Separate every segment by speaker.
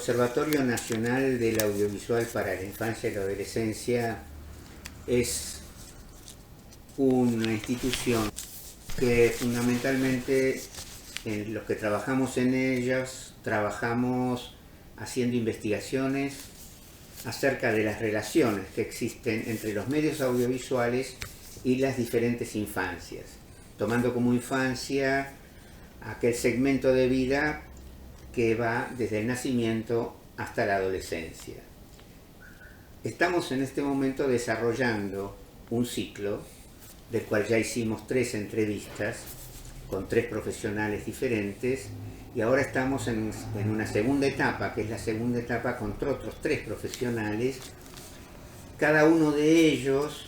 Speaker 1: Observatorio Nacional del Audiovisual para la Infancia y la Adolescencia es una institución que fundamentalmente en los que trabajamos en ellas trabajamos haciendo investigaciones acerca de las relaciones que existen entre los medios audiovisuales y las diferentes infancias, tomando como infancia aquel segmento de vida que va desde el nacimiento hasta la adolescencia. Estamos en este momento desarrollando un ciclo del cual ya hicimos 3 entrevistas con 3 profesionales diferentes y ahora estamos en una segunda etapa, que es la segunda etapa con otros 3 profesionales, cada uno de ellos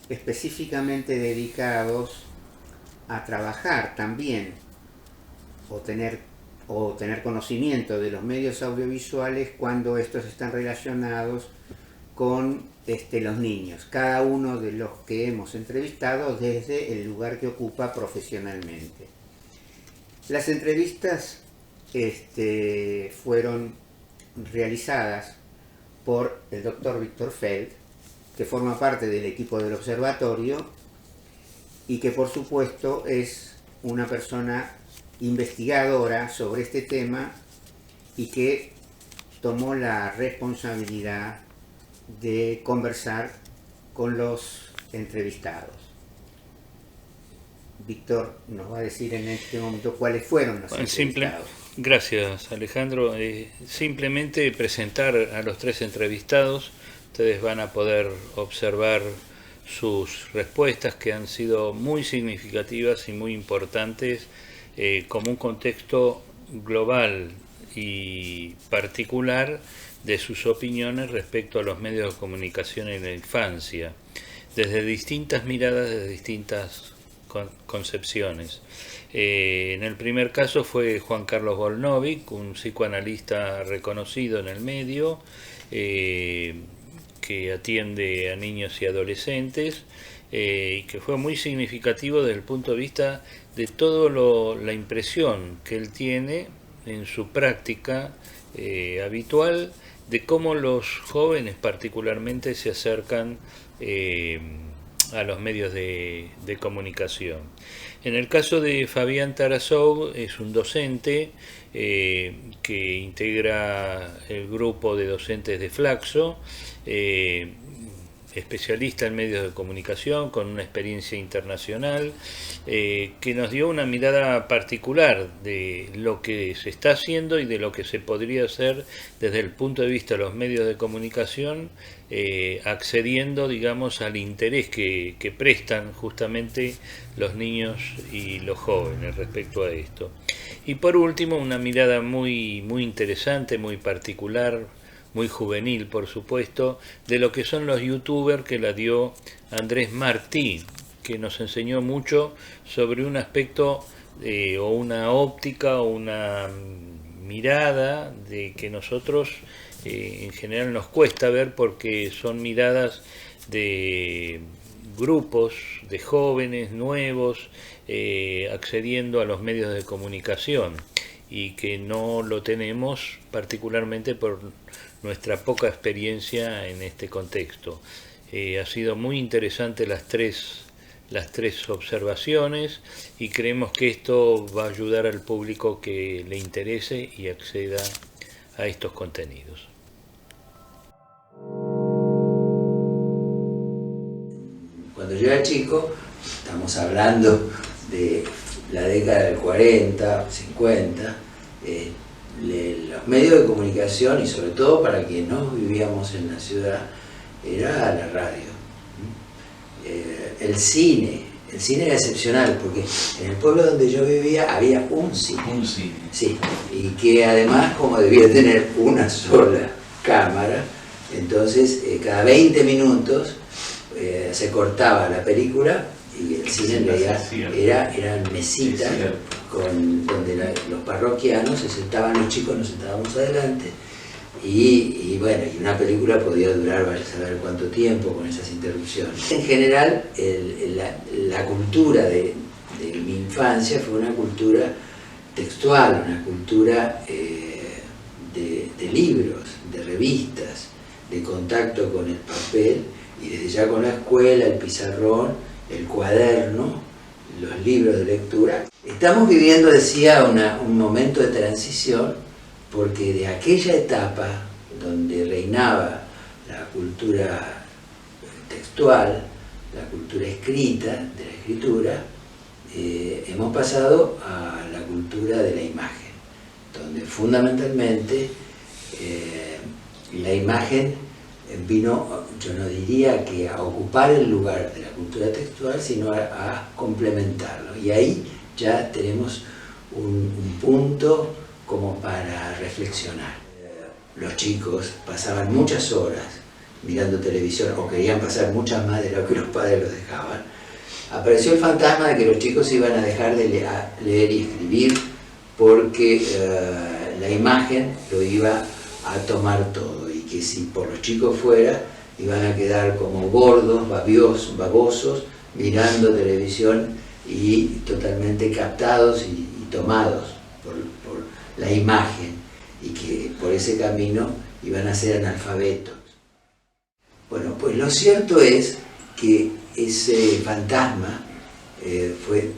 Speaker 1: específicamente dedicados a trabajar también o tener conocimiento de los medios audiovisuales cuando estos están relacionados con los niños, cada uno de los que hemos entrevistado desde el lugar que ocupa profesionalmente. Las entrevistas fueron realizadas por el doctor Víctor Feld, que forma parte del equipo del observatorio y que por supuesto es una persona investigadora sobre este tema y que tomó la responsabilidad de conversar con los entrevistados. Víctor nos va a decir en este momento cuáles fueron los entrevistados.
Speaker 2: Gracias, Alejandro. Simplemente presentar a los 3 entrevistados. Ustedes van a poder observar sus respuestas, que han sido muy significativas y muy importantes como un contexto global y particular de sus opiniones respecto a los medios de comunicación en la infancia, desde distintas miradas, desde distintas concepciones. En el primer caso fue Juan Carlos Volnovic, un psicoanalista reconocido en el medio, que atiende a niños y adolescentes, y que fue muy significativo desde el punto de vista de toda la impresión que él tiene en su práctica habitual de cómo los jóvenes particularmente se acercan a los medios de comunicación. En el caso de Fabián Tarasov, es un docente que integra el grupo de docentes de Flaxo, especialista en medios de comunicación con una experiencia internacional, que nos dio una mirada particular de lo que se está haciendo y de lo que se podría hacer desde el punto de vista de los medios de comunicación, accediendo, digamos, al interés que prestan justamente los niños y los jóvenes respecto a esto. Y por último, una mirada muy interesante, muy particular, muy juvenil, por supuesto, de lo que son los youtubers, que la dio Andrés Martí, que nos enseñó mucho sobre un aspecto o una óptica o una mirada de que nosotros en general nos cuesta ver, porque son miradas de grupos de jóvenes nuevos accediendo a los medios de comunicación, y que no lo tenemos particularmente por nuestra poca experiencia en este contexto. Ha sido muy interesante las tres observaciones, y creemos que esto va a ayudar al público que le interese y acceda a estos contenidos.
Speaker 3: Cuando yo era chico, estamos hablando de la década del 40, 50, los medios de comunicación, y sobre todo para quienes no vivíamos en la ciudad, era la radio. El cine era excepcional, porque en el pueblo donde yo vivía había un cine. Sí, y que además, como debía tener una sola cámara, entonces cada 20 minutos se cortaba la película, y el cine en realidad eran mesitas donde los parroquianos se sentaban, los chicos nos sentábamos adelante, y bueno, y una película podía durar vaya a saber cuánto tiempo con esas interrupciones. En general, la cultura de mi infancia fue una cultura textual, una cultura de de libros, de revistas, de contacto con el papel, y desde ya con la escuela, el pizarrón, el cuaderno, los libros de lectura. Estamos viviendo, decía, un momento de transición, porque de aquella etapa donde reinaba la cultura textual, la cultura escrita, de la escritura, hemos pasado a la cultura de la imagen, donde fundamentalmente la imagen vino, yo no diría que a ocupar el lugar de la cultura textual, sino a complementarlo. Y ahí ya tenemos un punto como para reflexionar. Los chicos pasaban muchas horas mirando televisión, o querían pasar muchas más de lo que los padres los dejaban. Apareció el fantasma de que los chicos iban a dejar de leer y escribir porque la imagen lo iba a tomar todo, y que si por los chicos fuera, iban a quedar como gordos, babosos, mirando televisión y totalmente captados y tomados por la imagen, y que por ese camino iban a ser analfabetos. Bueno, pues lo cierto es que ese fantasma fue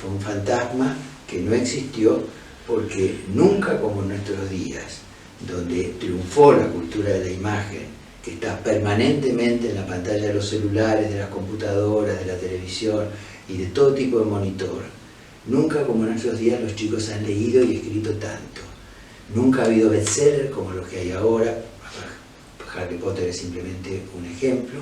Speaker 3: un fantasma que no existió, porque nunca como en nuestros días, donde triunfó la cultura de la imagen, que está permanentemente en la pantalla de los celulares, de las computadoras, de la televisión y de todo tipo de monitor, nunca como en nuestros días los chicos han leído y escrito tanto. Nunca ha habido bestsellers como los que hay ahora. Harry Potter es simplemente un ejemplo.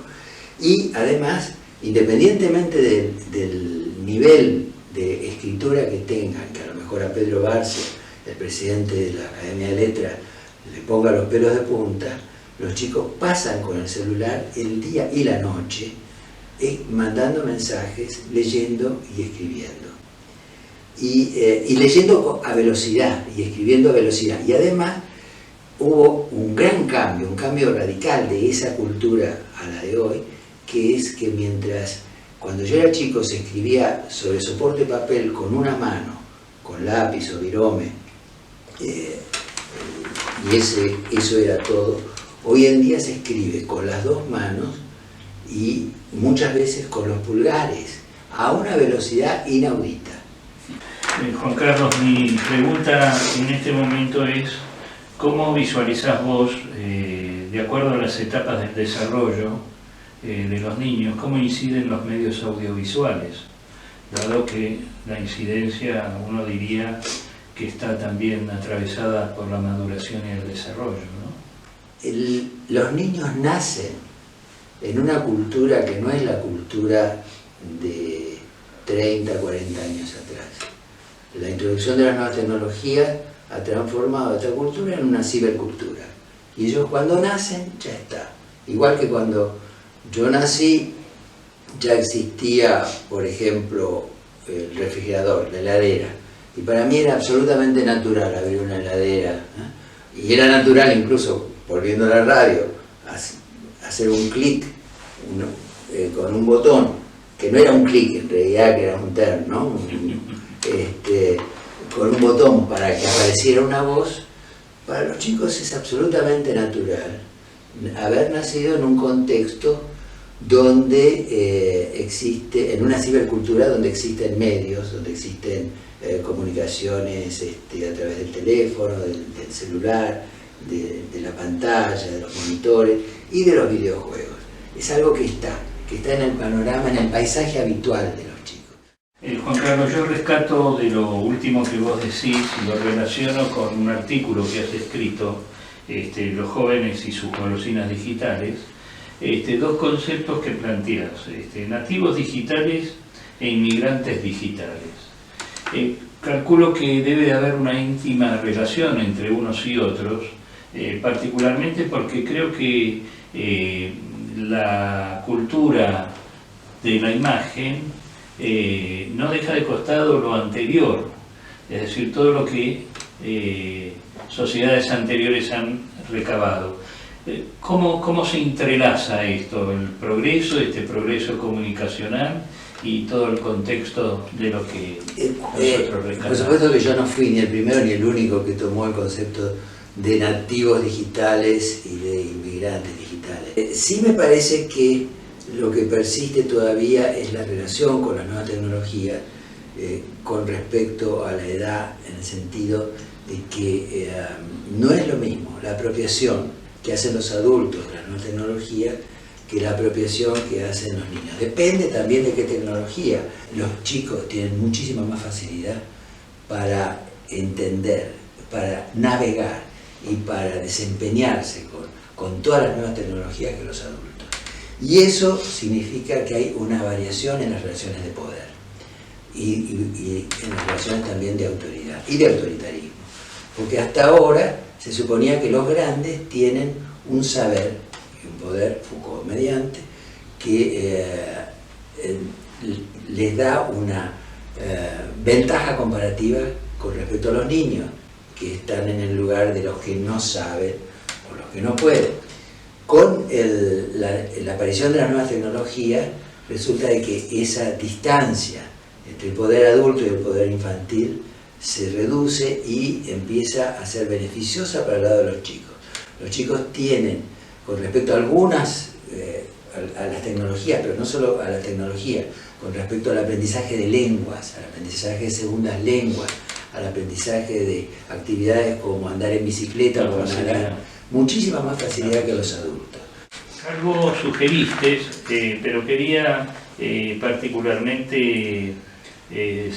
Speaker 3: Y además, independientemente del nivel de escritura que tengan, que a lo mejor a Pedro Barce, el presidente de la Academia de Letras, le ponga los pelos de punta, los chicos pasan con el celular el día y la noche, mandando mensajes, leyendo y escribiendo. Y leyendo a velocidad y escribiendo a velocidad. Y además hubo un gran cambio, un cambio radical de esa cultura a la de hoy, que es que cuando yo era chico se escribía sobre soporte de papel con una mano, con lápiz o virome, y eso era todo. Hoy en día se escribe con las dos manos y muchas veces con los pulgares, a una velocidad inaudita.
Speaker 2: Juan Carlos, mi pregunta en este momento es: ¿cómo visualizás vos, de acuerdo a las etapas del desarrollo de los niños, cómo inciden los medios audiovisuales? Dado que la incidencia, uno diría que está también atravesada por la maduración y el desarrollo, ¿no?
Speaker 3: Los niños nacen en una cultura que no es la cultura de 30, 40 años atrás. La introducción de las nuevas tecnologías ha transformado esta cultura en una cibercultura. Y ellos cuando nacen, ya está. Igual que cuando yo nací, ya existía, por ejemplo, el refrigerador, la heladera. Y para mí era absolutamente natural abrir una heladera. Y era natural incluso, volviendo a la radio, hacer un clic con un botón, que no era un clic en realidad, que era un turn, ¿no? Con un botón para que apareciera una voz. Para los chicos es absolutamente natural haber nacido en un contexto donde en una cibercultura donde existen medios, donde existen comunicaciones a través del teléfono, del celular, de la pantalla, de los monitores y de los videojuegos. Es algo que está en el panorama, en el paisaje habitual de los chicos.
Speaker 2: Juan Carlos, yo rescato de lo último que vos decís y lo relaciono con un artículo que has escrito, Los jóvenes y sus golosinas digitales, dos conceptos que planteas, nativos digitales e inmigrantes digitales. Calculo que debe de haber una íntima relación entre unos y otros, particularmente porque creo que la cultura de la imagen no deja de costado lo anterior, es decir, todo lo que sociedades anteriores han recabado. ¿Cómo se entrelaza esto, el progreso, este progreso comunicacional y todo el contexto de lo que nosotros rescatamos?
Speaker 3: Por supuesto que yo no fui ni el primero ni el único que tomó el concepto de nativos digitales y de inmigrantes digitales. Sí me parece que lo que persiste todavía es la relación con las nuevas tecnologías con respecto a la edad, en el sentido de que no es lo mismo la apropiación que hacen los adultos de las nuevas tecnologías que la apropiación que hacen los niños. Depende también de qué tecnología. Los chicos tienen muchísima más facilidad para entender, para navegar y para desempeñarse con todas las nuevas tecnologías que los adultos. Y eso significa que hay una variación en las relaciones de poder y en las relaciones también de autoridad y de autoritarismo. Porque hasta ahora se suponía que los grandes tienen un saber y un poder, Foucault mediante, que les da una ventaja comparativa con respecto a los niños, que están en el lugar de los que no saben o los que no pueden. Con la aparición de las nuevas tecnologías, resulta de que esa distancia entre el poder adulto y el poder infantil se reduce y empieza a ser beneficiosa para el lado de los chicos. Los chicos tienen, con respecto a algunas, a las tecnologías, pero no solo a la tecnología, con respecto al aprendizaje de lenguas, al aprendizaje de segundas lenguas, al aprendizaje de actividades como andar en bicicleta o nadar, muchísima más facilidad que los adultos.
Speaker 2: Algo sugeriste, pero quería particularmente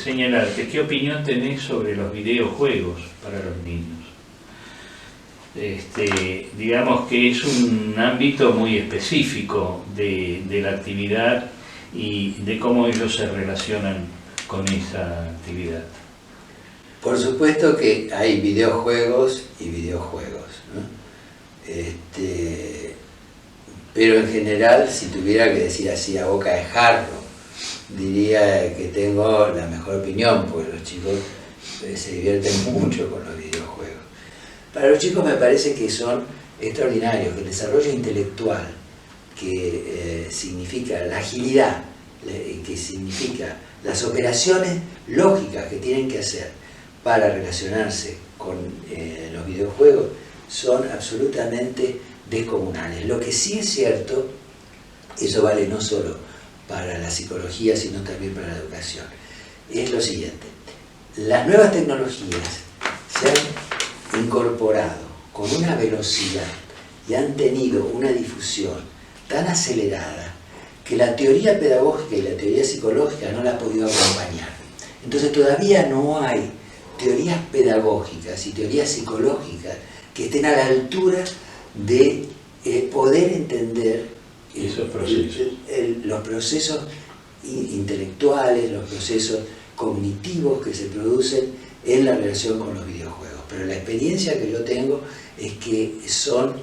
Speaker 2: señalarte, ¿qué opinión tenés sobre los videojuegos para los niños? Digamos que es un ámbito muy específico de la actividad y de cómo ellos se relacionan con esa actividad.
Speaker 3: Por supuesto que hay videojuegos y videojuegos, ¿no? Pero en general, si tuviera que decir así a boca de jarro, diría que tengo la mejor opinión, porque los chicos se divierten mucho con los videojuegos. Para los chicos me parece que son extraordinarios, que el desarrollo intelectual, que significa la agilidad, que significa las operaciones lógicas que tienen que hacer para relacionarse con los videojuegos, son absolutamente descomunales. Lo que sí es cierto, eso vale no solo para la psicología, sino también para la educación, es lo siguiente: las nuevas tecnologías se han incorporado con una velocidad y han tenido una difusión tan acelerada que la teoría pedagógica y la teoría psicológica no la ha podido acompañar. Entonces todavía no hay teorías pedagógicas y teorías psicológicas que estén a la altura de poder entender los procesos intelectuales, los procesos cognitivos que se producen en la relación con los videojuegos. Pero la experiencia que yo tengo es que son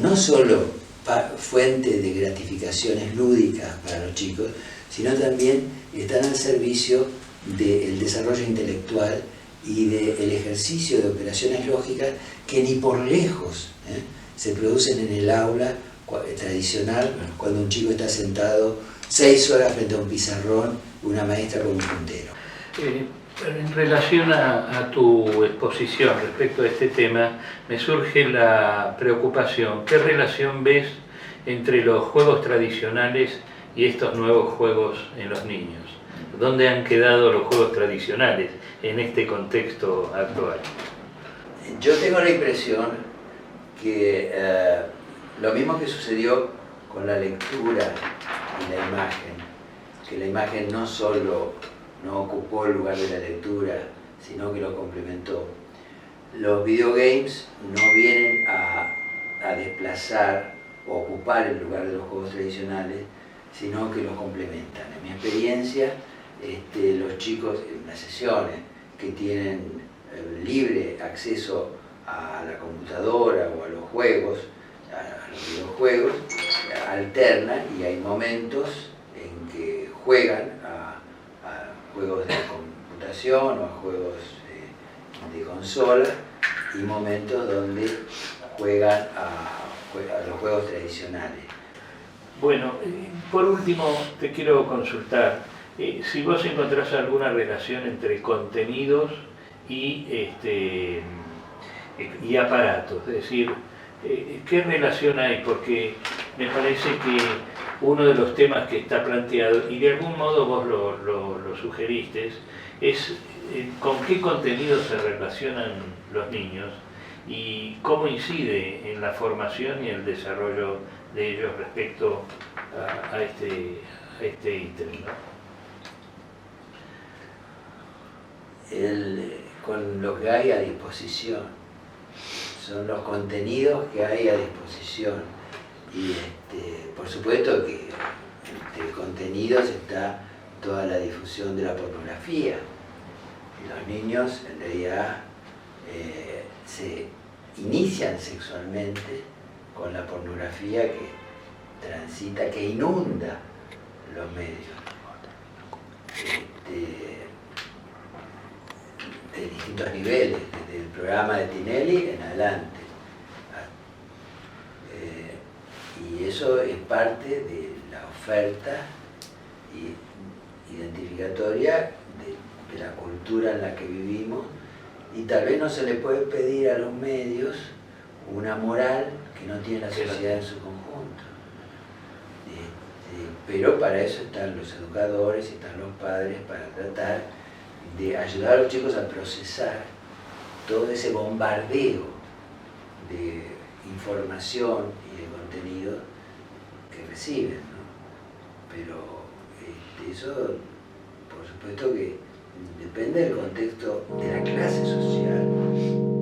Speaker 3: no solo fuente de gratificaciones lúdicas para los chicos, sino también están al servicio del desarrollo intelectual y del ejercicio de operaciones lógicas que ni por lejos se producen en el aula tradicional, cuando un chico está sentado 6 horas frente a un pizarrón, una maestra con un puntero.
Speaker 2: En relación a tu exposición respecto a este tema, me surge la preocupación. ¿Qué relación ves entre los juegos tradicionales y estos nuevos juegos en los niños? ¿Dónde han quedado los juegos tradicionales en este contexto actual?
Speaker 3: Yo tengo la impresión que lo mismo que sucedió con la lectura y la imagen, que la imagen no solo no ocupó el lugar de la lectura, sino que lo complementó. Los videogames no vienen a desplazar o ocupar el lugar de los juegos tradicionales, sino que los complementan. En mi experiencia, los chicos en las sesiones que tienen libre acceso a la computadora o a los juegos, a los videojuegos, alternan y hay momentos en que juegan a juegos de computación o a juegos de consola y momentos donde juegan a los juegos tradicionales.
Speaker 2: Bueno, por último te quiero consultar si vos encontrás alguna relación entre contenidos y y aparatos, es decir, ¿qué relación hay? Porque me parece que uno de los temas que está planteado, y de algún modo vos lo sugeriste, es con qué contenido se relacionan los niños y cómo incide en la formación y el desarrollo de ellos respecto a este ítem, ¿no?
Speaker 3: Con lo que hay a disposición, son los contenidos que hay a disposición. Y por supuesto que entre contenidos está toda la difusión de la pornografía. Y los niños en realidad se inician sexualmente con la pornografía que transita, que inunda los medios. De distintos niveles, desde el programa de Tinelli en adelante. Y eso es parte de la oferta identificatoria de la cultura en la que vivimos, y tal vez no se le puede pedir a los medios una moral que no tiene la sociedad en su conjunto. Pero para eso están los educadores y están los padres, para tratar de ayudar a los chicos a procesar todo ese bombardeo de información y de contenido que reciben, ¿no? Pero eso, por supuesto que depende del contexto de la clase social.